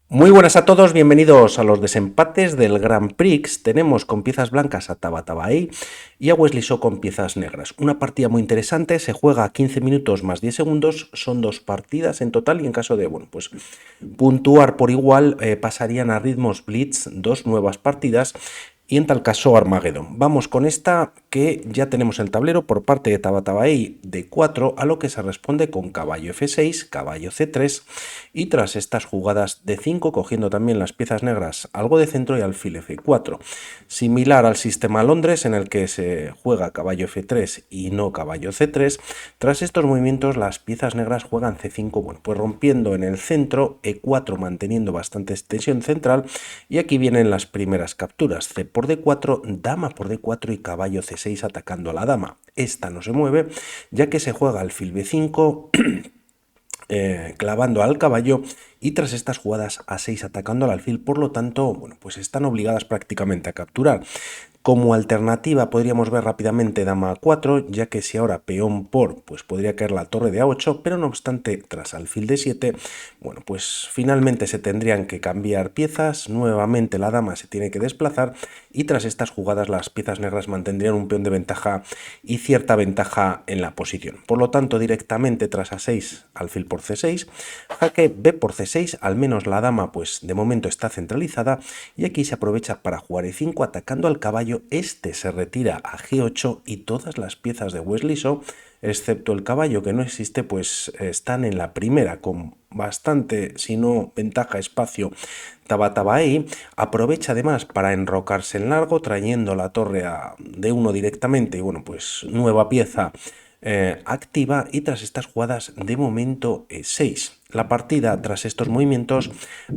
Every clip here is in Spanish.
Muy buenas a todos, bienvenidos a los desempates del Grand Prix. Tenemos con piezas blancas a Tabatabaei y a Wesley So con piezas negras. Una partida muy interesante, se juega a 15 minutos más 10 segundos, son dos partidas en total y en caso de, pues puntuar por igual, pasarían a ritmos Blitz dos nuevas partidas y en tal caso Armageddon. Vamos con esta que ya tenemos el tablero por parte de Tabatabaei de 4, a lo que se responde con caballo F6, caballo C3 y tras estas jugadas de 5 cogiendo también las piezas negras algo de centro y alfil F4. Similar al sistema Londres en el que se juega caballo F3 y no caballo C3, tras estos movimientos las piezas negras juegan C5, pues rompiendo en el centro, E4 manteniendo bastante extensión central y aquí vienen las primeras capturas, C por D4, dama por D4 y caballo C6 atacando a la dama. Esta no se mueve ya que se juega alfil B5, clavando al caballo y tras estas jugadas A6 atacando al alfil, por lo tanto, pues están obligadas prácticamente a capturar. Como alternativa podríamos ver rápidamente dama A4, ya que si ahora peón por, pues podría caer la torre de A8, pero no obstante, tras alfil D7, pues finalmente se tendrían que cambiar piezas, nuevamente la dama se tiene que desplazar y tras estas jugadas las piezas negras mantendrían un peón de ventaja y cierta ventaja en la posición. Por lo tanto, directamente tras A6, alfil por C6, jaque B por C6, al menos la dama pues de momento está centralizada y aquí se aprovecha para jugar E5 atacando al caballo. Este se retira a G8 y todas las piezas de Wesley So, excepto el caballo que no existe, pues están en la primera con bastante, si no ventaja, espacio. Tabatabaei aprovecha además para enrocarse en largo, trayendo la torre a D1 directamente y pues nueva pieza activa y tras estas jugadas de momento E6. La partida tras estos movimientos,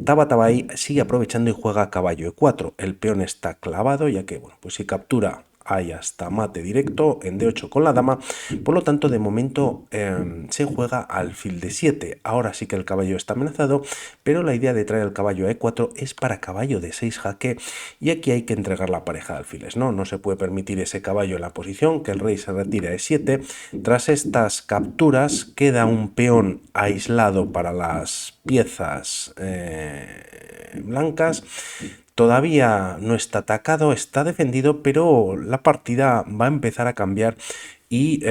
Tabatabaei sigue aprovechando y juega caballo E4. El peón está clavado ya que pues si captura hay hasta mate directo en D8 con la dama, por lo tanto de momento se juega alfil D7. Ahora sí que el caballo está amenazado, pero la idea de traer el caballo a E4 es para caballo D6 jaque y aquí hay que entregar la pareja de alfiles, no se puede permitir ese caballo en la posición, que el rey se retire a E7. Tras estas capturas queda un peón aislado para las piezas blancas. Todavía no está atacado, está defendido, pero la partida va a empezar a cambiar y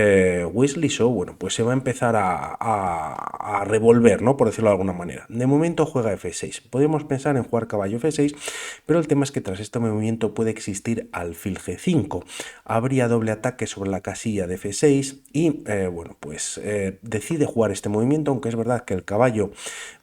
Wesley So, pues se va a empezar a revolver, ¿no? Por decirlo de alguna manera. De momento juega F6. Podemos pensar en jugar caballo F6, pero el tema es que tras este movimiento puede existir alfil G5. Habría doble ataque sobre la casilla de F6 y, decide jugar este movimiento, aunque es verdad que el caballo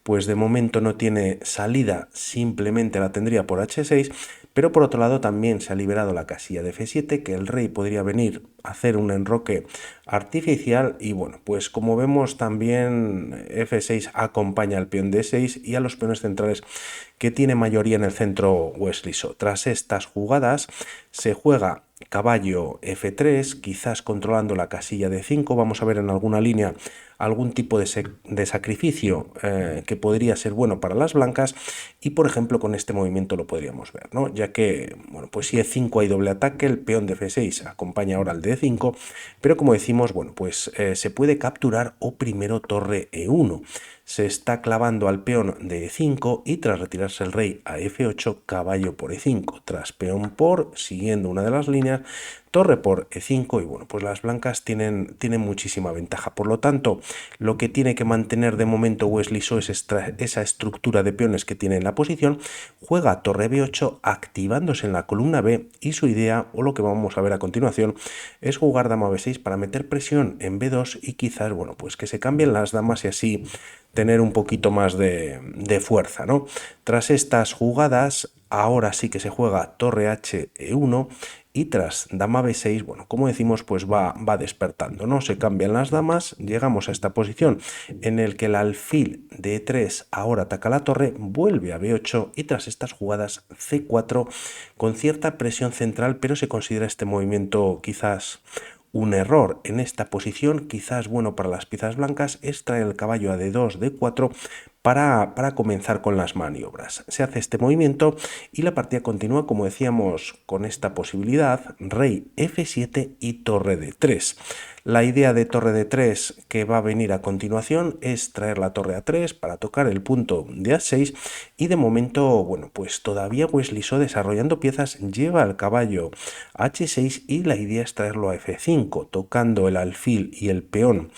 pues de momento no tiene salida, simplemente la tendría por H6, pero por otro lado también se ha liberado la casilla de F7, que el rey podría venir a hacer un enroque artificial y pues como vemos también F6 acompaña al peón D6 y a los peones centrales que tiene mayoría en el centro Wesley So. Tras estas jugadas se juega caballo F3, quizás controlando la casilla de 5, vamos a ver en alguna línea algún tipo de sacrificio que podría ser bueno para las blancas y por ejemplo con este movimiento lo podríamos ver, ¿no? Ya que, pues si E5 hay doble ataque, el peón de F6 acompaña ahora al de E5, pero como decimos, se puede capturar o primero torre E1. Se está clavando al peón de E5 y tras retirarse el rey a F8, caballo por E5, tras peón por, siguiendo una de las líneas, torre por E5 y pues las blancas tienen muchísima ventaja. Por lo tanto, lo que tiene que mantener de momento Wesley So es esa estructura de peones que tiene en la posición, juega torre B8 activándose en la columna B y su idea, o lo que vamos a ver a continuación, es jugar dama B6 para meter presión en B2 y quizás, pues que se cambien las damas y así tener un poquito más de fuerza, ¿no? Tras estas jugadas, ahora sí que se juega torre H E1 y tras dama B6, como decimos, pues va despertando, ¿no? Se cambian las damas, llegamos a esta posición en el que el alfil de E3 ahora ataca la torre, vuelve a B8 y tras estas jugadas C4 con cierta presión central, pero se considera este movimiento quizás un error en esta posición, quizás bueno para las piezas blancas, es traer el caballo a D2, D4, para comenzar con las maniobras. Se hace este movimiento y la partida continúa, como decíamos, con esta posibilidad: rey F7 y torre D3. La idea de torre D3 que va a venir a continuación es traer la torre A3 para tocar el punto de A6, y de momento, bueno, pues todavía Wesley So, desarrollando piezas, lleva al caballo a H6 y la idea es traerlo a F5, tocando el alfil y el peón,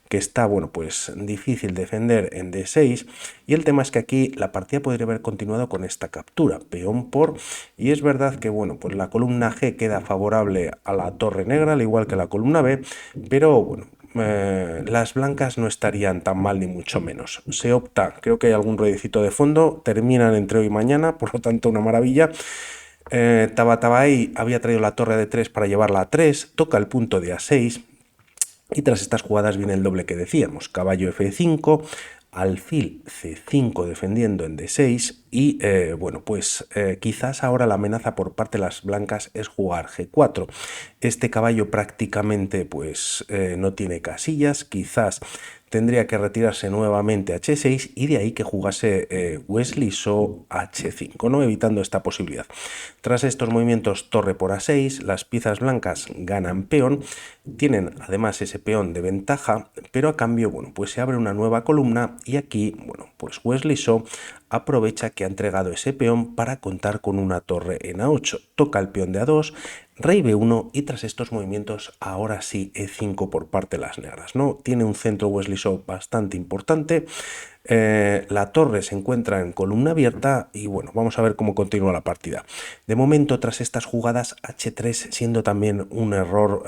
que está, bueno, pues difícil defender en D6, y el tema es que aquí la partida podría haber continuado con esta captura, peón por, y es verdad que, bueno, pues la columna G queda favorable a la torre negra, al igual que la columna B, pero bueno, las blancas no estarían tan mal ni mucho menos. Se opta, creo que hay algún ruedecito de fondo, terminan entre hoy y mañana, por lo tanto una maravilla. Tabatabai había traído la torre de 3 para llevarla a 3, toca el punto de A6, y tras estas jugadas viene el doble que decíamos: caballo F5, alfil C5 defendiendo en D6, y bueno, pues quizás ahora la amenaza por parte de las blancas es jugar G4. Este caballo prácticamente pues no tiene casillas, quizás tendría que retirarse nuevamente a H6 y de ahí que jugase Wesley So H5, ¿no? Evitando esta posibilidad. Tras estos movimientos torre por A6, las piezas blancas ganan peón, tienen además ese peón de ventaja, pero a cambio, bueno, pues se abre una nueva columna y aquí, bueno, pues Wesley So aprovecha que ha entregado ese peón para contar con una torre en A8, toca el peón de A2, rey B1 y tras estos movimientos ahora sí E5 por parte de las negras, ¿no? Tiene un centro Wesley So bastante importante. La torre se encuentra en columna abierta y bueno, vamos a ver cómo continúa la partida. De momento, tras estas jugadas, H3 siendo también un error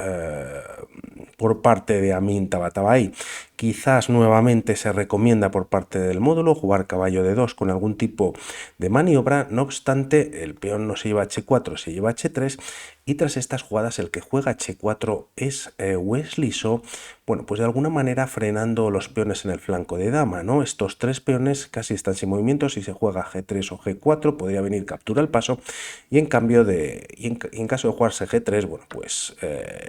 por parte de Amin Tabatabai. Quizás nuevamente se recomienda por parte del módulo jugar caballo de 2 con algún tipo de maniobra. No obstante, el peón no se lleva H4, se lleva H3, y tras estas jugadas el que juega H4 es Wesley So, bueno, pues de alguna manera frenando los peones en el flanco de dama, ¿no? Estos tres peones casi están sin movimiento. Si se juega G3 o G4 podría venir captura al paso, y en cambio en caso de jugarse G3, bueno, pues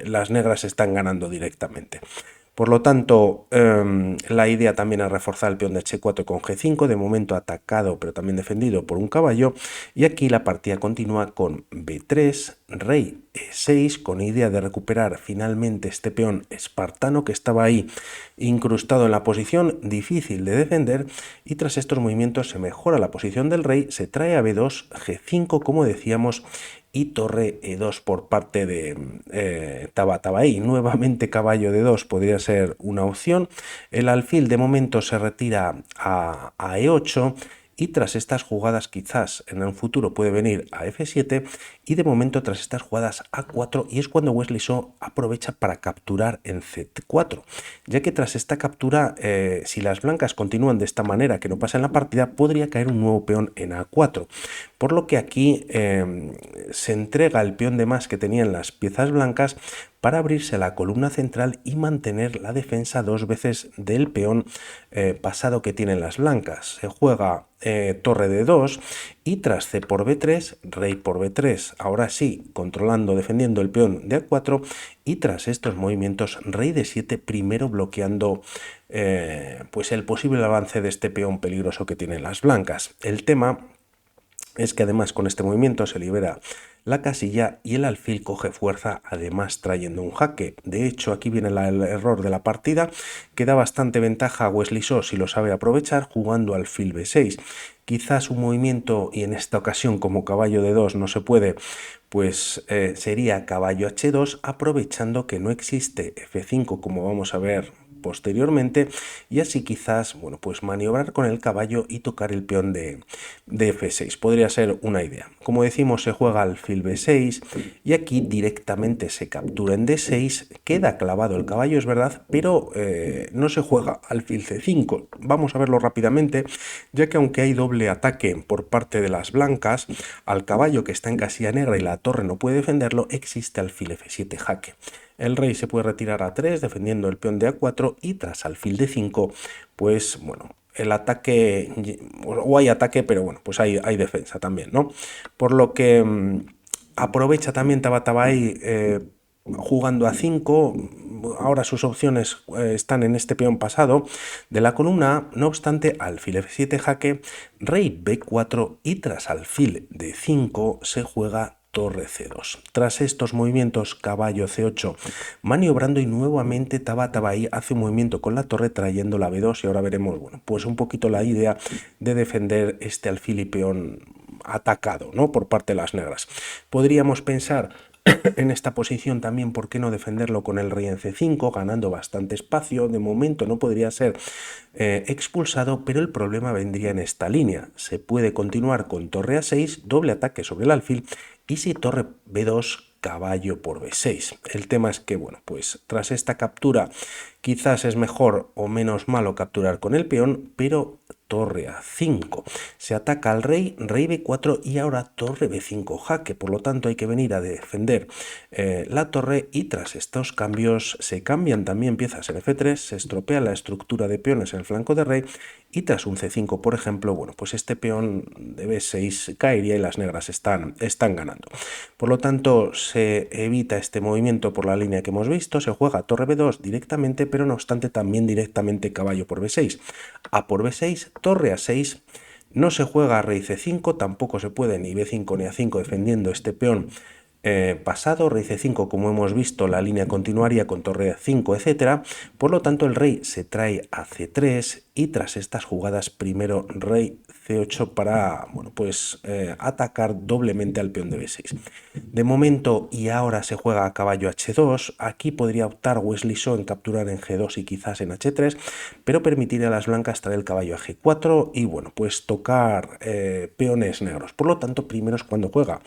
las negras están ganando directamente. Por lo tanto, la idea también es reforzar el peón de H4 con G5, de momento atacado pero también defendido por un caballo, y aquí la partida continúa con B3, rey E6, con idea de recuperar finalmente este peón espartano que estaba ahí incrustado en la posición difícil de defender, y tras estos movimientos se mejora la posición del rey, se trae a B2, G5 como decíamos, y torre E2 por parte de Tabatabai. Nuevamente caballo de 2 podría ser una opción. El alfil de momento se retira a E8, y tras estas jugadas quizás en un futuro puede venir a F7, y de momento tras estas jugadas A4, y es cuando Wesley So aprovecha para capturar en C4, ya que tras esta captura, si las blancas continúan de esta manera que no pasa en la partida, podría caer un nuevo peón en A4, por lo que aquí se entrega el peón de más que tenían las piezas blancas para abrirse la columna central y mantener la defensa dos veces del peón pasado que tienen las blancas. Se juega torre de 2 y tras C por B3, rey por B3, ahora sí, controlando, defendiendo el peón de A4, y tras estos movimientos, rey de 7, primero bloqueando pues el posible avance de este peón peligroso que tienen las blancas. El tema es que además con este movimiento se libera la casilla y el alfil coge fuerza, además trayendo un jaque. De hecho, aquí viene el error de la partida, que da bastante ventaja a Wesley So si lo sabe aprovechar, jugando alfil B6. Quizás un movimiento, y en esta ocasión como caballo de 2 no se puede, pues sería caballo H2, aprovechando que no existe F5 como vamos a ver posteriormente, y así quizás, bueno, pues maniobrar con el caballo y tocar el peón de F6. Podría ser una idea. Como decimos, se juega alfil B6 y aquí directamente se captura en D6, queda clavado el caballo, es verdad, pero no se juega alfil C5. Vamos a verlo rápidamente, ya que aunque hay doble ataque por parte de las blancas al caballo que está en casilla negra y la torre no puede defenderlo, existe alfil F7 jaque. El rey se puede retirar a 3 defendiendo el peón de A4, y tras alfil de 5, pues bueno, el ataque, o hay ataque, pero bueno, pues hay defensa también, ¿no? Por lo que aprovecha también Tabatabai jugando a 5. Ahora sus opciones están en este peón pasado de la columna A. No obstante, alfil F7 jaque, rey B4 y tras alfil D5 se juega torre C2. Tras estos movimientos, caballo C8 maniobrando y nuevamente Tabatabai hace un movimiento con la torre trayendo la B2 y ahora veremos, bueno, pues un poquito la idea de defender este alfil y peón atacado, ¿no? Por parte de las negras. Podríamos pensar en esta posición también, ¿por qué no defenderlo con el rey en C5, ganando bastante espacio? De momento no podría ser expulsado, pero el problema vendría en esta línea. Se puede continuar con torre A6, doble ataque sobre el alfil, y si torre B2, caballo por B6. El tema es que, bueno, pues tras esta captura quizás es mejor o menos malo capturar con el peón, pero torre A5. Se ataca al rey, rey B4 y ahora torre B5 jaque. Por lo tanto hay que venir a defender la torre y tras estos cambios se cambian también piezas en F3, se estropea la estructura de peones en el flanco de rey y tras un C5, por ejemplo, bueno, pues este peón de B6 caería y las negras están ganando. Por lo tanto, se evita este movimiento por la línea que hemos visto, se juega torre B2 directamente, pero no obstante también directamente caballo por B6. A por B6, torre A6, no se juega rey C5, tampoco se puede ni B5 ni A5 defendiendo este peón pasado, rey C5, como hemos visto, la línea continuaría con torre A5, etc. Por lo tanto, el rey se trae a C3 y tras estas jugadas, primero rey C8 para, bueno, pues atacar doblemente al peón de B6. De momento, y ahora se juega a caballo H2, aquí podría optar Wesley So en capturar en G2 y quizás en H3, pero permitiría a las blancas traer el caballo a G4 y, bueno, pues tocar peones negros. Por lo tanto, primero es cuando juega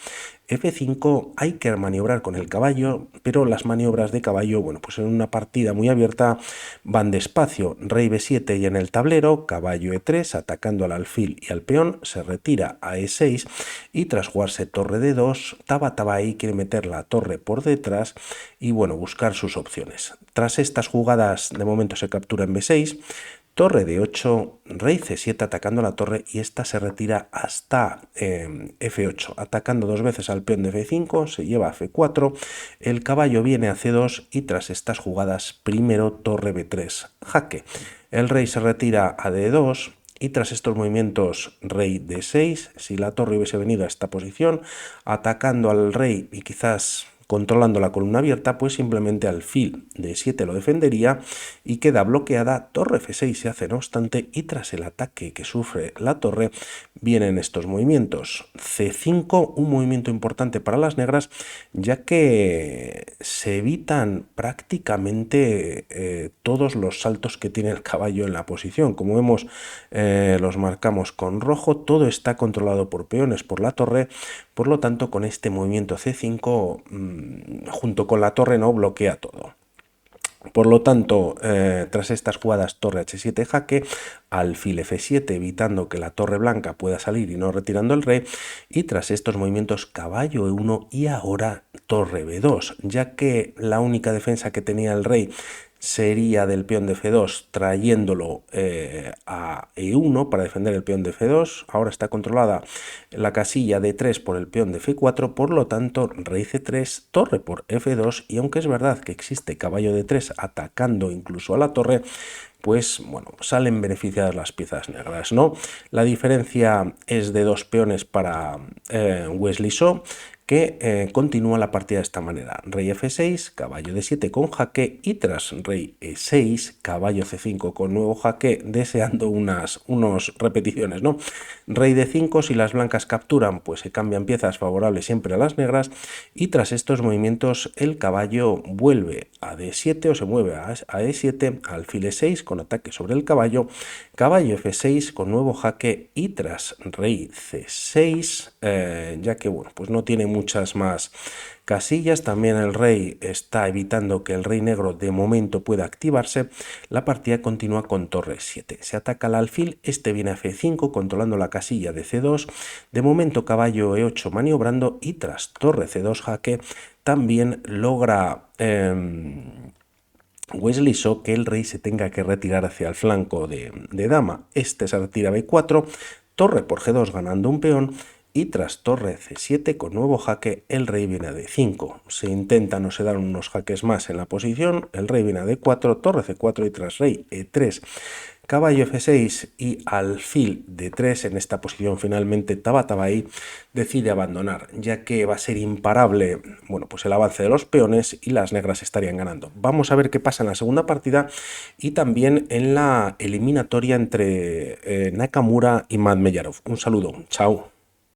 F5, hay que maniobrar con el caballo, pero las maniobras de caballo, bueno, pues en una partida muy abierta van despacio. Rey B7 y en el tablero, caballo E3, atacando al alfil y al peón, se retira a E6 y tras jugarse torre D2, Tabatabai quiere meter la torre por detrás y, bueno, buscar sus opciones. Tras estas jugadas, de momento se captura en B6, torre de 8, rey C7 atacando la torre y esta se retira hasta F8, atacando dos veces al peón de F5, se lleva a F4, el caballo viene a C2 y tras estas jugadas primero torre B3, jaque. El rey se retira a D2 y tras estos movimientos rey D6, si la torre hubiese venido a esta posición, atacando al rey y quizás controlando la columna abierta, pues simplemente alfil D7 lo defendería y queda bloqueada, torre F6 se hace no obstante y tras el ataque que sufre la torre vienen estos movimientos. C5, un movimiento importante para las negras, ya que se evitan prácticamente todos los saltos que tiene el caballo en la posición. Como vemos, los marcamos con rojo, todo está controlado por peones por la torre, por lo tanto con este movimiento C5 junto con la torre no bloquea todo. Por lo tanto, tras estas jugadas torre H7 jaque, alfil F7 evitando que la torre blanca pueda salir y no retirando el rey, y tras estos movimientos caballo E1 y ahora torre B2, ya que la única defensa que tenía el rey sería del peón de F2 trayéndolo a E1 para defender el peón de F2. Ahora está controlada la casilla de 3 por el peón de F4, por lo tanto rey C3, torre por F2 y aunque es verdad que existe caballo de 3 atacando incluso a la torre, pues bueno, salen beneficiadas las piezas negras, ¿no? La diferencia es de 2 peones para Wesley So, que continúa la partida de esta manera. Rey F6, caballo D7 con jaque y tras rey E6, caballo C5 con nuevo jaque, deseando unos repeticiones, ¿no? Rey D5, si las blancas capturan, pues se cambian piezas favorables siempre a las negras y tras estos movimientos el caballo vuelve a D7 o se mueve a E7, alfil E6 con ataque sobre el caballo, caballo F6 con nuevo jaque y tras rey C6, ya que bueno, pues no tiene muchas más casillas, también el rey está evitando que el rey negro de momento pueda activarse, la partida continúa con torre 7, se ataca al alfil, este viene a F5 controlando la casilla de C2, de momento caballo E8 maniobrando y tras torre C2 jaque también logra Wesley So que el rey se tenga que retirar hacia el flanco de dama, este se retira a B4, torre por G2 ganando un peón y tras torre C7 con nuevo jaque el rey viene a D5. Se intenta, no se dan unos jaques más en la posición, el rey viene a D4, torre C4 y tras rey E3, caballo F6 y alfil D3. En esta posición finalmente Tabatabai decide abandonar, ya que va a ser imparable, bueno, pues el avance de los peones y las negras estarían ganando. Vamos a ver qué pasa en la segunda partida y también en la eliminatoria entre Nakamura y Madmeyarov. Un saludo, chao.